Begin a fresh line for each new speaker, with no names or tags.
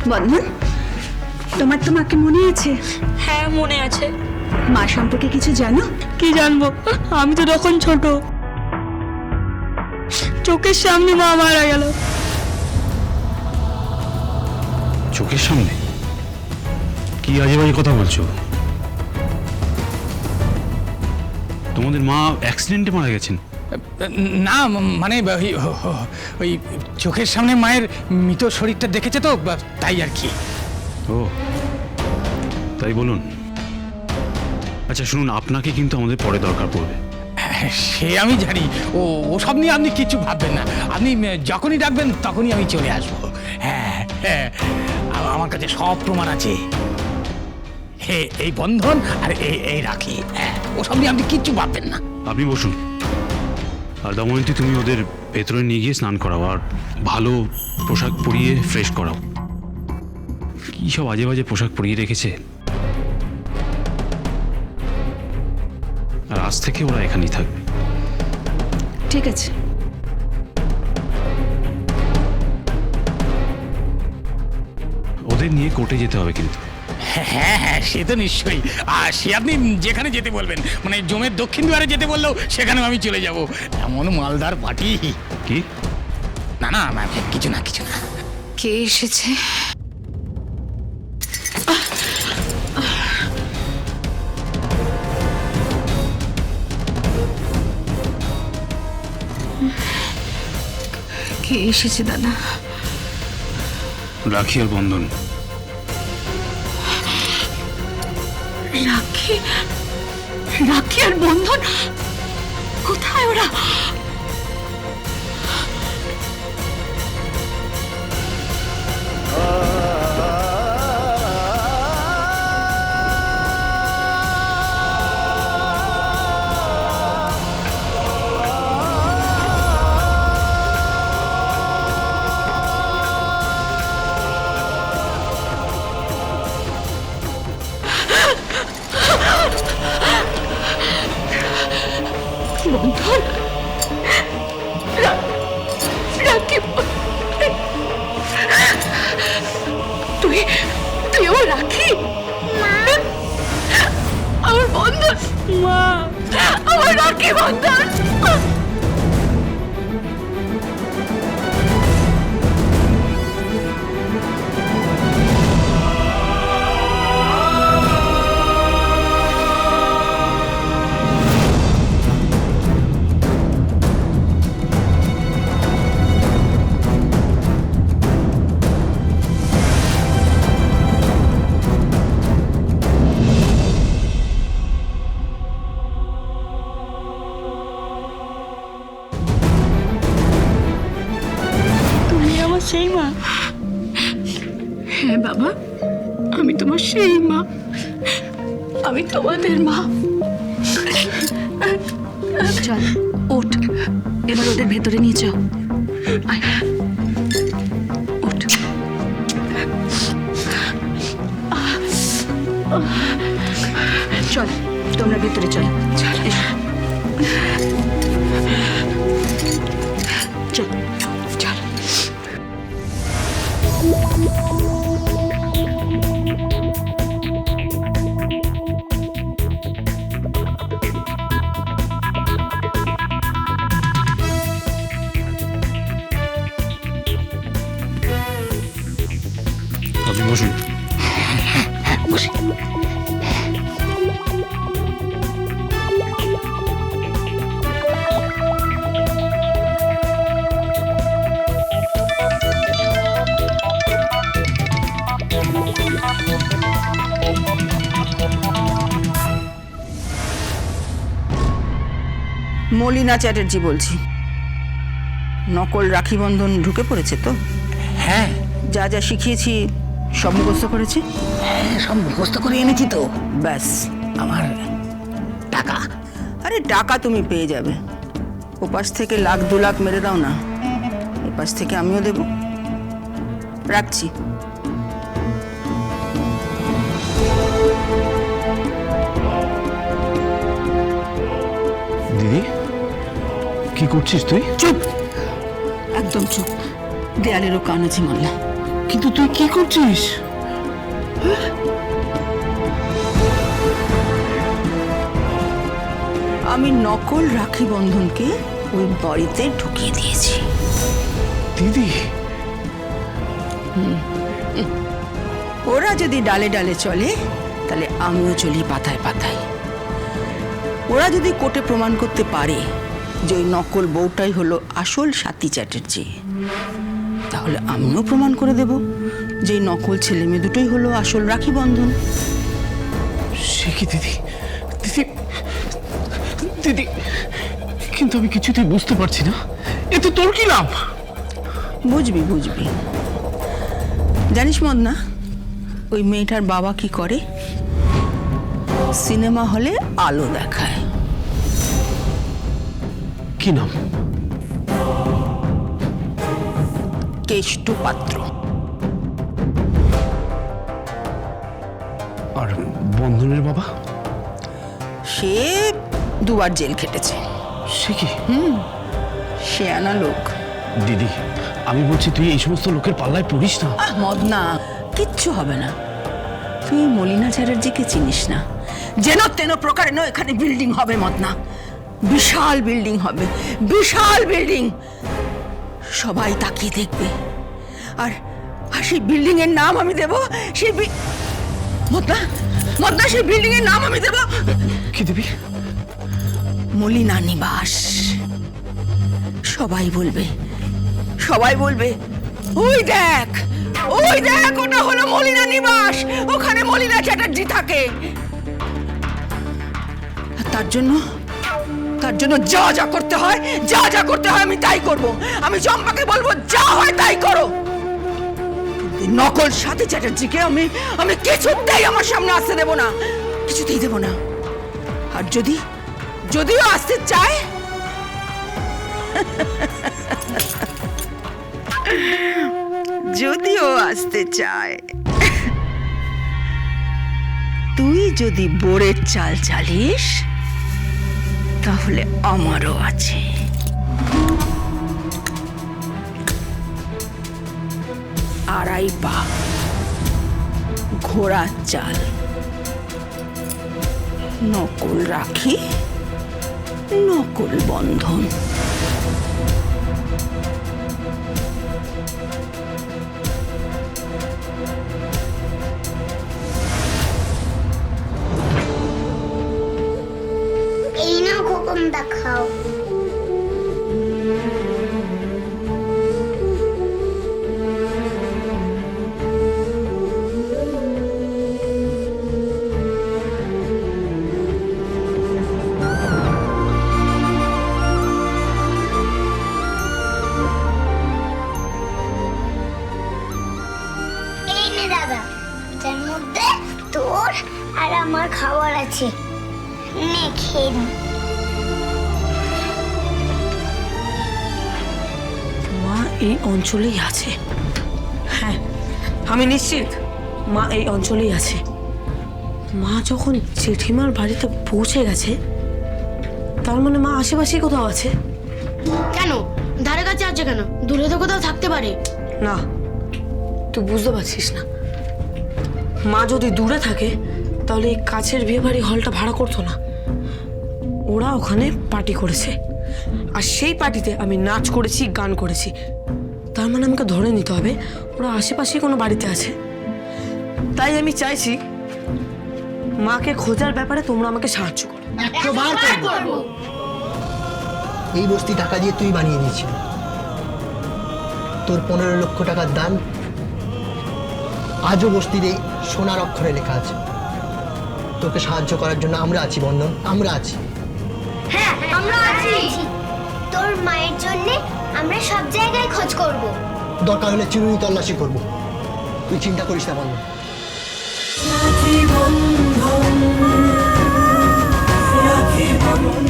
বন্ধন, তোমার তো মাকে মনে আছে?
হ্যাঁ মনে আছে।
মা সম্পর্কে কিছু জানো?
কি জানবো, আমি তো তখন ছোট, চোখের সামনে মা মারা গেল।
চোখের সামনে? কি আজে বাজে কথা বলছো? তোমাদের মা অ্যাক্সিডেন্টে মারা গেছেন?
না মানে ওই চোখের সামনে মায়ের মৃত শরীরটা দেখেছে তো, তাই আর কি।
ও তাই বলুন। আচ্ছা শুনুন, আপনাকে কিন্তু আমাদের পরে দরকার পড়বে।
সে আমি জানি, ওসব নিয়ে আপনি কিছু ভাববেন না। আপনি যখনই ডাকবেন তখনই আমি চলে আসবো। হ্যাঁ হ্যাঁ, আমার কাছে সব প্রমাণ আছে। এই বন্ধন আর এই রাখি, হ্যাঁ ওসব নিয়ে আপনি কিচ্ছু ভাববেন না।
আপনি বসুন। আর দময়ন্তী, তুমি ওদের ভেতরে নিয়ে গিয়ে স্নান করাও আর ভালো পোশাক পরিয়ে ফ্রেশ করাও। কী সব আজে বাজে পোশাক পরিয়ে রেখেছে। আর আজ থেকে ওরা এখানেই থাকবে।
ঠিক আছে।
ওদের নিয়ে কোর্টে যেতে হবে কিন্তু।
হ্যাঁ হ্যাঁ, সে তো নিশ্চয়ই। আর সে আপনি যেখানে যেতে বলবেন, মানে জমের দক্ষিণ দুয়ারে যেতে বললেও সেখানেও আমি চলে যাব। এমন মালদার পার্টি।
কি?
না না, কিছু না কিছু না।
কে এসেছে? কে এসেছে দাদা?
রাখি আর বন্ধন।
রাখি? রাখি আর বন্ধন? কোথায় ওরা? বন্ধন? রাখি? তুই তুই ও রাখি? আমার বন্ধন, মা, আমার রাখি বন্ধন।
সেই মা?
হ্যাঁ বাবা, আমি তোমার সেই মা, আমি তোমাদের মা। চল ওঠ, এবার ওদের ভেতরে নিয়ে যাও। আয়, ওঠ। চল তোমরা ভেতরে চল। চল চল।
আপনি বসুন।
মলিনা চ্যাটার্জি বলছি। নকল রাখি বন্ধন ঢুকে পড়েছে তো?
হ্যাঁ
যা যা শিখিয়েছি সব মুখস্থ করেছে?
হ্যাঁ, সব মুখস্থ করে এনেছি তো।
ব্যাস।
আমার টাকা?
আরে টাকা তুমি পেয়ে যাবে। ওপাশ থেকে 1,00,000-2,00,000 মেরে দাও না, এপাশ থেকে আমিও দেব। রাখছি।
দিদি, কি করছিস তুই?
চুপ, একদম চুপ। দেয়ালেরও কান আছে মাল্লা।
কিন্তু তুই কি করছিস?
আমি নকল রাখি বন্ধনকে ওই বাড়িতে ঢুকিয়ে দিয়েছি।
দিদি,
ওরা যদি ডালে ডালে চলে তাহলে আমিও চলি পাতায় পাতায়। ওরা যদি কোর্টে প্রমাণ করতে পারে যে ওই নকল বউটাই হলো আসল স্বাতী চ্যাটার্জি, তাহলে আমিও প্রমাণ করে দেব যে এই নকল ছেলে মেয়ে দুটোই হলো আসল রাখি বন্ধন।
সে কি দিদি? দিদি, দিদি, কিন্তু আমি কিছুতেই বুঝতে পারছি না, এতে তোর কি লাভ?
বুঝবি বুঝবি। জানিস মদনা, ওই মেয়েটার বাবা কি করে? সিনেমা হলে আলো দেখায়।
কি নাম?
কেষ্টু পাত্র।
আর বন্ধনের বাবা?
সে দুবার জেল খেটেছে।
সে কি?
শেয়ানা লোক।
দিদি, আমি বলছি তুই এই সমস্ত লোকের পাল্লায় পড়িস না।
মদনা, কিচ্ছু হবে না। তুই মলিনা চ্যাটার্জিকে চিনিস না। যেন তেন প্রকারে নয়, এখানে বিল্ডিং হবে মদনা, বিশাল বিল্ডিং হবে, বিশাল বিল্ডিং। সবাই তাকিয়ে দেখবে। আর আর সেই বিল্ডিং এর নাম আমি দেব, সেই মদনা, মদনা, সেই বিল্ডিং এর নাম আমি দেব
কি দিবি?
মলিনা নিবাস। সবাই বলবে, সবাই বলবে, ওই দেখ, ওই দেখ, ওটা হলো মলিনা নিবাস, ওখানে মলিনা চ্যাটার্জি থাকে। আর তার জন্য যা যা করতে হয়, যা যা করতে হয় আমি তাই করব। আমি চম্পাকে বলবো যা হয় তাই করো। কিন্তু নকল স্বাতী চ্যাটার্জিকে আমি কিছুতেই আমার সামনে আসতে দেব না, কিছুতেই দেব না। আর যদিও আসতে চায়, যদিও আসতে চায়, তুই যদি বোরের চাল চালিস তাহলে আমারও আছে। আড়াই পা ঘোড়ার চাল, নকল রাখি, নকল বন্ধন।
এই নাও খোকন, দেখাও। এই নে দাদা, তার মধ্যে তোর আর আমার খাবার আছে, নে খেয়ে নে।
মা এই অঞ্চলেই আছে। হ্যাঁ, আমি নিশ্চিত মা এই অঞ্চলেই আছে। মা যখন জেঠিমার বাড়িতে পৌঁছে গেছে, তার মানে মা আশেপাশেই কোথাও আছে।
কেন ধারে কাছে আছে কেন? দূরে তো কোথাও থাকতে পারে।
না, তুই বুঝতে পারছিস না। মা যদি দূরে থাকে তাহলে এই কাছের বিয়ে বাড়ি হলটা ভাড়া করতো না। ওরা ওখানে পার্টি করেছে, আর সেই পার্টিতে আমি নাচ করেছি, গান করেছি। তার মানে আমাকে ধরে নিতে হবে ওরা আশেপাশে কোনো বাড়িতে আছে। তাই আমি চাইছি মাকে খোঁজার ব্যাপারে তোমরা আমাকে সাহায্য করো।
এই বস্তি টাকা দিয়ে তুই বানিয়ে দিয়েছিলি। তোর 15 লক্ষ টাকার দান আজও বস্তির এই সোনার অক্ষরে লেখা আছে। তোকে সাহায্য করার জন্য আমরা আছি বন্ধন, আমরা আছি।
হ্যাঁ, আমরা আছি। তোর মায়ের জন্য আমরা সব জায়গায় খোঁজ করব।
দরকার হলে চিরুনি তল্লাশি করব। তুই চিন্তা করিস না বন্ধন।
রাখি বন্ধন, রাখি বন্ধন।